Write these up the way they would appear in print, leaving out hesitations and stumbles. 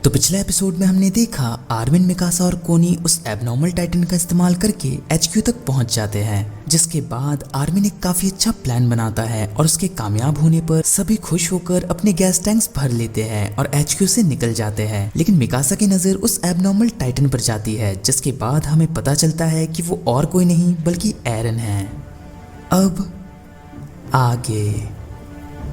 तो पिछले एपिसोड में हमने देखा आर्मिन, मिकासा और कोनी उस एबनॉर्मल टाइटन का इस्तेमाल करके एचक्यू तक पहुंच जाते हैं, जिसके बाद आर्मिन एक काफी अच्छा प्लान बनाता है और उसके कामयाब होने पर सभी खुश होकर अपने गैस टैंक्स भर लेते हैं और एचक्यू से निकल जाते हैं। लेकिन मिकासा की नजर उस एबनॉर्मल टाइटन पर जाती है, जिसके बाद हमें पता चलता है कि वो और कोई नहीं बल्कि एरन है। अब आगे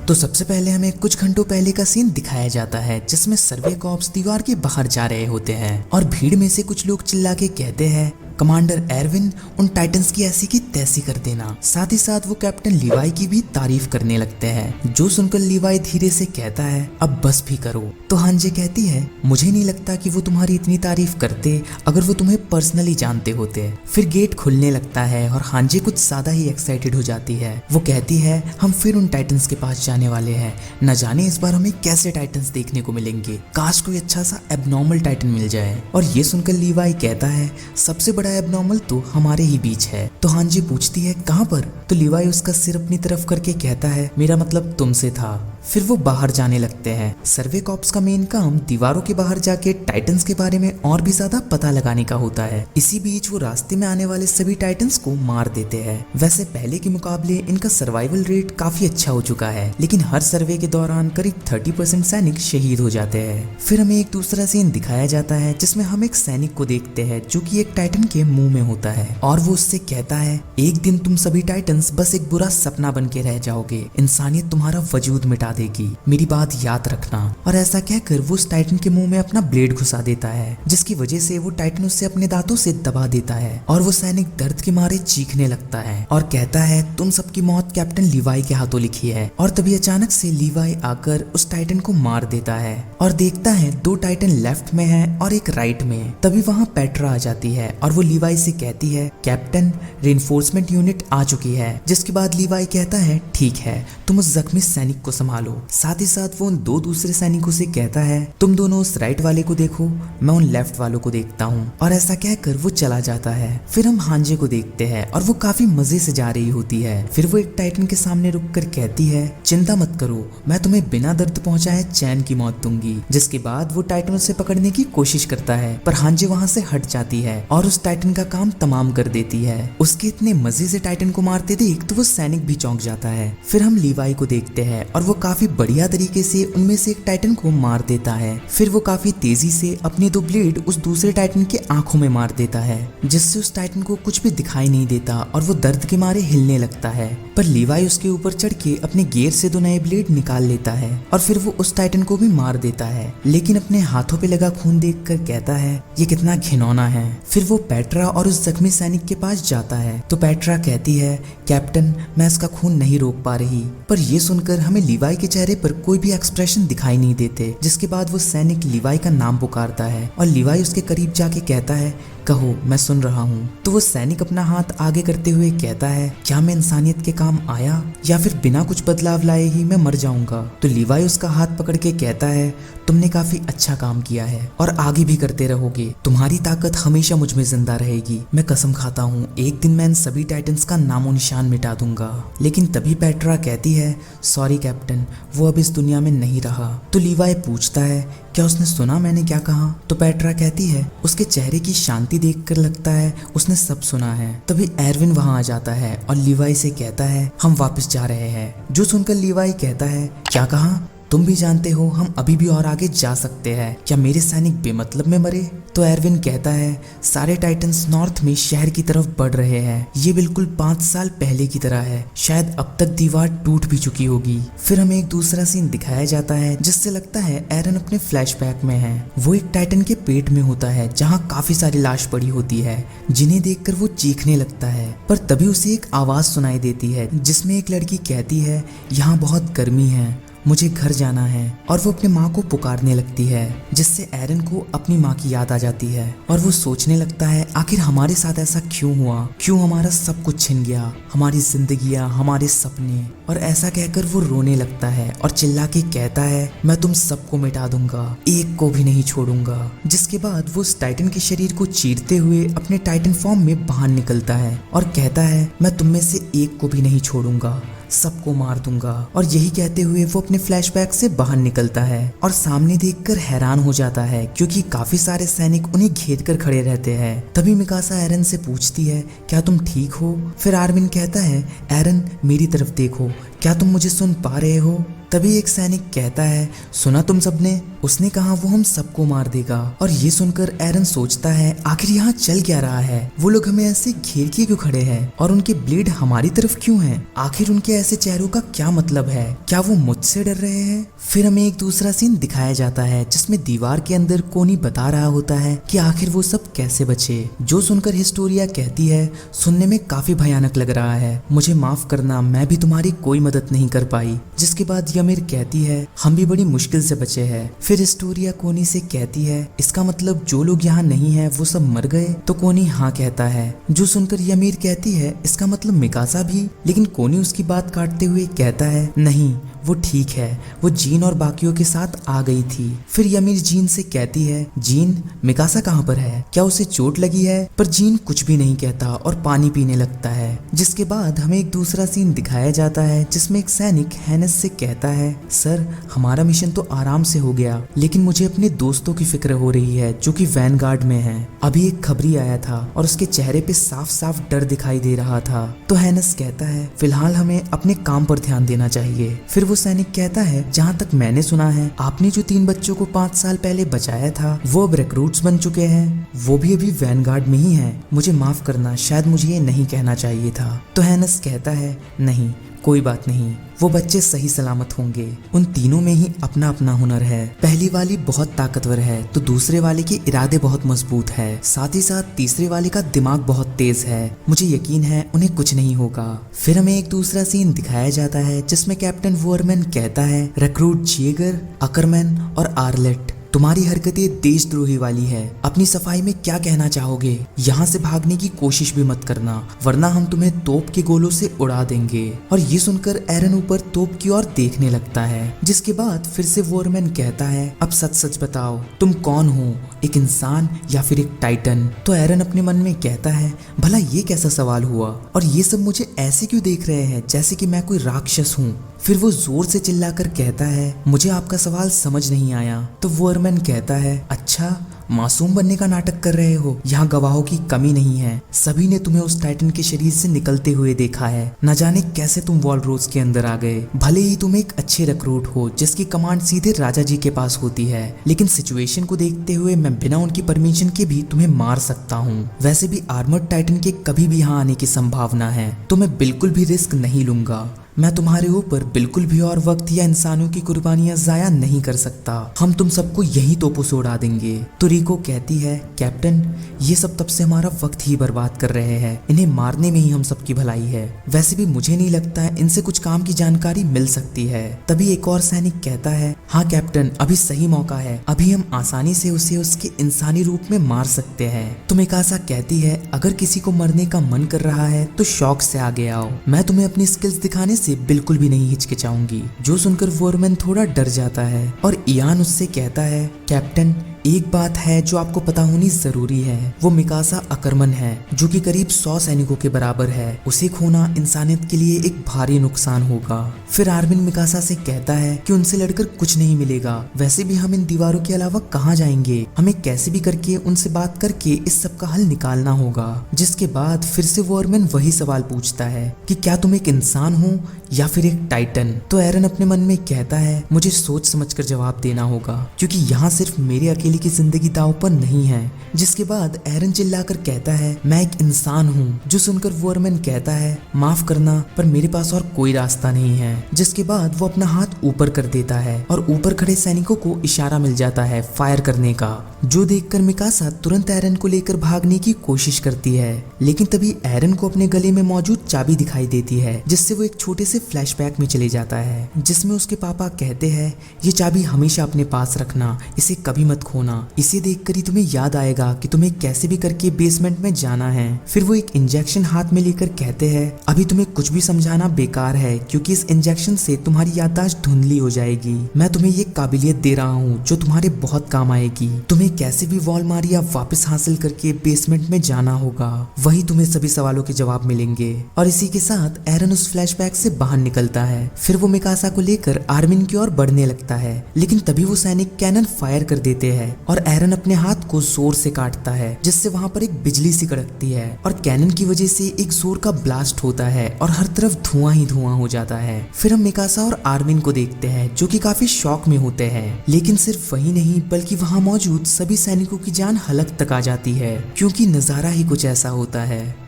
तो सबसे पहले हमें कुछ घंटों पहले का सीन दिखाया जाता है, जिसमें सर्वे कॉप्स दीवार के बाहर जा रहे होते हैं और भीड़ में से कुछ लोग चिल्ला के कहते हैं, कमांडर एरविन, उन टाइटन्स की ऐसी की तैसी कर देना। साथ ही साथ वो कैप्टन लीवाई की भी तारीफ करने लगते हैं, जो सुनकर लीवाई धीरे से कहता है, अब बस भी करो। तो हांजे कहती है, मुझे नहीं लगता कि वो तुम्हारी इतनी तारीफ करते अगर वो तुम्हें पर्सनली जानते होते। फिर गेट खुलने लगता है और हांजे कुछ ज्यादा ही एक्साइटेड हो जाती है। वो कहती है, हम फिर उन टाइटन्स के पास जाने वाले हैं, न जाने इस बार हमें कैसे टाइटन्स देखने को मिलेंगे। काश कोई अच्छा सा एबनॉर्मल टाइटन मिल जाए। और ये सुनकर लीवाई कहता है, सबसे बड़ा एबनॉर्मल तो हमारे ही बीच है। तो हांजी पूछती है, कहां पर? तो लीवाई उसका सिर अपनी तरफ करके कहता है, मेरा मतलब तुमसे था। फिर वो बाहर जाने लगते हैं। सर्वे कॉप्स का मेन काम दीवारों के बाहर जाके टाइटन्स के बारे में और भी ज्यादा पता लगाने का होता है। इसी बीच वो रास्ते में आने वाले सभी टाइटन्स को मार देते हैं। वैसे पहले के मुकाबले इनका सर्वाइवल रेट काफी अच्छा हो चुका है, लेकिन हर सर्वे के दौरान करीब 30% सैनिक शहीद हो जाते हैं। फिर हमें एक दूसरा सीन दिखाया जाता है, जिसमें हम एक सैनिक को देखते हैं जो कि एक टाइटन के मुंह में होता है और वो उससे कहता है, एक दिन तुम सभी टाइटन्स बस एक बुरा सपना बन के रह जाओगे, इंसानियत तुम्हारा वजूद मिटा देगी, मेरी बात याद रखना। और ऐसा कहकर वो उस टाइटन के मुंह में अपना ब्लेड घुसा देता है, जिसकी वजह से वो टाइटन उससे अपने दांतों से दबा देता है और वो सैनिक दर्द के मारे चीखने लगता है और कहता है, तुम सबकी मौत कैप्टन लीवाई के हाथों लिखी है। और तभी अचानक से लीवाई आकर उस टाइटन को मार देता है और देखता है 2 टाइटन लेफ्ट में है और एक राइट में। तभी वहां पेट्रा आ जाती है और वो लीवाई से कहती है, कैप्टन, रिइंफोर्समेंट यूनिट आ चुकी है। जिसके बाद लीवाई कहता है, ठीक है, तुम उस जख्मी सैनिक को संभालो। साथ ही साथ वो उन 2 दूसरे सैनिकों से कहता है, तुम दोनों उस राइट वाले को देखो, मैं उन लेफ्ट वालों को देखता हूँ। और ऐसा कहकर वो चला जाता है। फिर हम हांजे को देखते हैं और वो काफी मजे से जा रही होती है। फिर वो एक टाइटन के सामने रुककर कहती है, चिंता मत करो, मैं तुम्हें बिना दर्द पहुंचाए चैन की मौत दूंगी। जिसके बाद वो टाइटन उसे पकड़ने की कोशिश करता है, पर हांजे वहां से हट जाती है और उस टाइटन का काम तमाम कर देती है। उसके इतने मजे से टाइटन को मारते देख तो वो सैनिक भी चौंक जाता है। फिर हम लीवाई को देखते हैं और वो काफी बढ़िया तरीके से उनमें से एक टाइटन को मार देता है। फिर वो काफी तेजी से अपने 2 ब्लेड उस दूसरे टाइटन के आंखों में मार देता है, जिससे उस टाइटन को कुछ भी दिखाई नहीं देता और वो दर्द के मारे हिलने लगता है। पर लीवाई उसके ऊपर चढ़ के अपने गियर से 2 नए ब्लेड निकाल लेता है और फिर वो उस टाइटन को भी मार देता है, लेकिन अपने हाथों पे लगा खून देखकर कहता है, ये कितना घिनौना है। फिर वो पेट्रा और उस जख्मी सैनिक के पास जाता है तो पेट्रा कहती है, कैप्टन, मैं इसका खून नहीं रोक पा रही। पर ये सुनकर हमें लीवाई के चेहरे पर कोई भी एक्सप्रेशन दिखाई नहीं देते। जिसके बाद वो सैनिक लीवाई का नाम पुकारता है और लीवाई उसके करीब जाके कहता है, कहो, मैं सुन रहा हूँ। तो वो सैनिक अपना हाथ आगे करते हुए कहता है, क्या मैं इंसानियत के काम आया या फिर बिना कुछ बदलाव लाए ही मैं मर जाऊंगा? तो लीवाई उसका हाथ पकड़ के कहता है, तुमने काफी अच्छा काम किया है और आगे भी करते रहोगे, तुम्हारी ताकत हमेशा मुझ में जिंदा रहेगी। मैं कसम खाता हूँ, एक दिन मैं इन सभी टाइटन्स का नामो निशान मिटा दूंगा। लेकिन तभी पेट्रा कहती है, सॉरी कैप्टन, वो अब इस दुनिया में नहीं रहा। तो लीवाई पूछता है, क्या उसने सुना मैंने क्या कहा? तो पेट्रा कहती है, उसके चेहरे की शांति देखकर लगता है उसने सब सुना है। तभी एरविन वहां आ जाता है और लीवाई से कहता है, हम वापस जा रहे हैं। जो सुनकर लीवाई कहता है, क्या कहा? तुम भी जानते हो हम अभी भी और आगे जा सकते हैं, क्या मेरे सैनिक बेमतलब में मरे? तो एरविन कहता है, सारे टाइटन्स नॉर्थ में शहर की तरफ बढ़ रहे हैं, ये बिल्कुल 5 साल पहले की तरह है, शायद अब तक दीवार टूट भी चुकी होगी। फिर हमें एक दूसरा सीन दिखाया जाता है, जिससे लगता है एरन अपने फ्लैशबैक में है। वो एक टाइटन के पेट में होता है, जहाँ काफी सारी लाश पड़ी होती है, जिन्हें देखकर वो चीखने लगता है। पर तभी उसे एक आवाज सुनाई देती है, जिसमें एक लड़की कहती है, यहाँ बहुत गर्मी है, मुझे घर जाना है। और वो अपने माँ को पुकारने लगती है, जिससे एरन को अपनी माँ की याद आ जाती है और वो सोचने लगता है, आखिर हमारे साथ ऐसा क्यों हुआ, क्यों हमारा सब कुछ छिन गया, हमारी जिंदगियां, हमारे सपने। और ऐसा कहकर वो रोने लगता है और चिल्ला के कहता है, मैं तुम सबको मिटा दूंगा, एक को भी नहीं छोड़ूंगा। जिसके बाद वो उस टाइटन के शरीर को चीरते हुए अपने टाइटन फॉर्म में बाहर निकलता है और कहता है, मैं तुम में से एक को भी नहीं छोड़ूंगा। सबको मार दूंगा। और यही कहते हुए वो अपने फ्लैशबैक से बाहर निकलता है और सामने देखकर हैरान हो जाता है क्योंकि काफी सारे सैनिक उन्हें घेर कर खड़े रहते हैं। तभी मिकासा एरन से पूछती है, क्या तुम ठीक हो? फिर आर्मिन कहता है, एरन मेरी तरफ देखो, क्या तुम मुझे सुन पा रहे हो? तभी एक सैनिक कहता है, सुना तुम सबने? उसने कहा वो हम सबको मार देगा। और ये सुनकर एरन सोचता है आखिर यहाँ चल क्या रहा है, वो लोग हमें ऐसे घेर के क्यों खड़े हैं और उनके ब्लेड हमारी तरफ क्यों हैं? आखिर उनके ऐसे चेहरों का क्या मतलब है? क्या वो मुझसे डर रहे हैं? फिर हमें एक दूसरा सीन दिखाया जाता है जिसमें दीवार के अंदर कोनी बता रहा होता है कि आखिर वो सब कैसे बचे। जो सुनकर हिस्टोरिया कहती है, सुनने में काफी भयानक लग रहा है, मुझे माफ करना, मैं भी तुम्हारी कोई मदद नहीं कर पाई। जिसके बाद यमिर कहती है, हम भी बड़ी मुश्किल से बचे हैं। फिर हिस्टोरिया कोनी से कहती है, इसका मतलब जो लोग यहाँ नहीं है वो सब मर गए? तो कोनी हाँ कहता है। जो सुनकर यमिर कहती है, इसका मतलब मिकासा भी? लेकिन कोनी उसकी बात काटते हुए कहता है, नहीं वो ठीक है, वो जीन और बाकियों के साथ आ गई थी। फिर यमिर जीन से कहती है, जीन मिकासा कहाँ पर है? क्या उसे चोट लगी है? पर जीन कुछ भी नहीं कहता और पानी पीने लगता है। जिसके बाद हमें एक दूसरा सीन दिखाया जाता है जिसमें एक सैनिक हैनस से कहता है, सर हमारा मिशन तो आराम से हो गया, लेकिन मुझे अपने दोस्तों की फिक्र हो रही है जो कि वैनगार्ड में है। अभी एक खबरी आया था और उसके चेहरे पे साफ साफ डर दिखाई दे रहा था। तो हैनस कहता है, फिलहाल हमें अपने काम पर ध्यान देना चाहिए। फिर वो सैनिक कहता है, जहाँ तक मैंने सुना है आपने जो 3 बच्चों को 5 साल पहले बचाया था वो अब रिक्रूट्स बन चुके हैं, वो भी अभी वैनगार्ड में ही हैं। मुझे माफ करना, शायद मुझे ये नहीं कहना चाहिए था। तो हैनस कहता है, नहीं कोई बात नहीं, वो बच्चे सही सलामत होंगे। उन तीनों में ही अपना अपना हुनर है। पहली वाली बहुत ताकतवर है तो दूसरे वाले के इरादे बहुत मजबूत है, साथ ही साथ तीसरे वाले का दिमाग बहुत तेज है। मुझे यकीन है उन्हें कुछ नहीं होगा। फिर हमें एक दूसरा सीन दिखाया जाता है जिसमें कैप्टन वोरमैन कहता है, रिक्रूट जीगर, अकरमैन और आर्लेट, तुम्हारी हरकतें देशद्रोही वाली है। अपनी सफाई में क्या कहना चाहोगे? यहाँ से भागने की कोशिश भी मत करना, वरना हम तुम्हें तोप के गोलों से उड़ा देंगे। और ये सुनकर एरन ऊपर तोप की ओर देखने लगता है। जिसके बाद फिर से वोरमैन कहता है, अब सच सच बताओ तुम कौन हो, एक इंसान या फिर एक टाइटन? तो एरन अपने मन में कहता है, भला ये कैसा सवाल हुआ, और ये सब मुझे ऐसे क्यों देख रहे हैं जैसे कि मैं कोई राक्षस हूँ? फिर वो जोर से चिल्लाकर कहता है, मुझे आपका सवाल समझ नहीं आया। तो वोरमैन कहता है, अच्छा मासूम बनने का नाटक कर रहे हो? यहाँ गवाहों की कमी नहीं है, सभी ने तुम्हें उस टाइटन के शरीर से निकलते हुए देखा है। न जाने कैसे तुम वॉलरोज के अंदर आ गए। भले ही तुम एक अच्छे रिक्रूट हो जिसकी कमांड सीधे राजा जी के पास होती है, लेकिन सिचुएशन को देखते हुए मैं बिना उनकी परमिशन के भी तुम्हें मार सकता हूँ। वैसे भी आर्मर्ड टाइटन के कभी भी यहाँ आने की संभावना है, तो मैं बिल्कुल भी रिस्क नहीं लूंगा। मैं तुम्हारे ऊपर बिल्कुल भी और वक्त या इंसानों की कुर्बानियां जाया नहीं कर सकता। हम तुम सबको यही तोपों से उड़ा देंगे। तो रिको कहती है, कैप्टन ये सब तब से हमारा वक्त ही बर्बाद कर रहे हैं, इन्हें मारने में ही हम सबकी भलाई है। वैसे भी मुझे नहीं लगता है इनसे कुछ काम की जानकारी मिल सकती है। तभी एक और सैनिक कहता है, हाँ कैप्टन अभी सही मौका है, अभी हम आसानी से उसे उसके इंसानी रूप में मार सकते हैं। तो मिकासा कहती है, अगर किसी को मरने का मन कर रहा है तो शौक से आगे आओ, मैं तुम्हें अपनी स्किल्स दिखाने से बिल्कुल भी नहीं हिचकिचाऊंगी। जो सुनकर वोरमैन थोड़ा डर जाता है और इयान उससे कहता है, कैप्टन एक बात है जो आपको पता होनी जरूरी है, वो मिकासा अकरमन है जो कि करीब 100 सैनिकों के बराबर है। उसे खोना इंसानियत के लिए एक भारी नुकसान होगा। फिर आर्मिन मिकासा से कहता है कि उनसे लड़कर कुछ नहीं मिलेगा, वैसे भी हम इन दीवारों के अलावा कहाँ जाएंगे, हमें कैसे भी करके उनसे बात करके इस सब का हल निकालना होगा। जिसके बाद फिर से वोरमैन वही सवाल पूछता है कि क्या तुम एक इंसान हो या फिर एक टाइटन? तो एरन अपने मन में कहता है, मुझे सोच समझकर जवाब देना होगा क्योंकि यहाँ सिर्फ मेरे अकेले की जिंदगी दांव पर नहीं है। जिसके बाद एरन चिल्लाकर कहता है, मैं एक इंसान हूँ। जो सुनकर वोरमैन कहता है, माफ करना पर मेरे पास और कोई रास्ता नहीं है। जिसके बाद वो अपना हाथ ऊपर कर देता है और ऊपर खड़े सैनिकों को इशारा मिल जाता है फायर करने का। जो देखकर मिकासा तुरंत एरन को लेकर भागने की कोशिश करती है, लेकिन तभी एरन को अपने गले में मौजूद चाबी दिखाई देती है, जिससे वो एक छोटे से फ्लैशबैक में चले जाता है जिसमें उसके पापा कहते हैं, ये चाबी हमेशा अपने पास रखना, इसे कभी मत खोना। ना, इसे देखकर ही तुम्हें याद आएगा कि तुम्हें कैसे भी करके बेसमेंट में जाना है। फिर वो एक इंजेक्शन हाथ में लेकर कहते हैं अभी तुम्हें कुछ भी समझाना बेकार है, क्योंकि इस इंजेक्शन से तुम्हारी याददाश्त धुंधली हो जाएगी। मैं तुम्हें ये काबिलियत दे रहा हूँ जो तुम्हारे बहुत काम आएगी। तुम्हें कैसे भी वॉल मारिया वापस हासिल करके बेसमेंट में जाना होगा, वही तुम्हें सभी सवालों के जवाब मिलेंगे। और इसी के साथ एरन उस फ्लैशबैक से बाहर निकलता है। फिर वो मिकासा को लेकर आर्मिन की ओर बढ़ने लगता है, लेकिन तभी वो सैनिक कैनन फायर कर देते हैं और एरन अपने हाथ को जोर से काटता है, जिससे वहां पर एक बिजली सी कड़कती है और कैनन की वजह से एक जोर का ब्लास्ट होता है और हर तरफ धुआं ही धुआं हो जाता है। फिर हम मिकासा और आर्मिन को देखते हैं जो कि काफी शॉक में होते हैं, लेकिन सिर्फ वही नहीं बल्कि वहां मौजूद सभी सैनिकों की जान हलक तक आ जाती है, क्योंकि नजारा ही कुछ ऐसा होता है।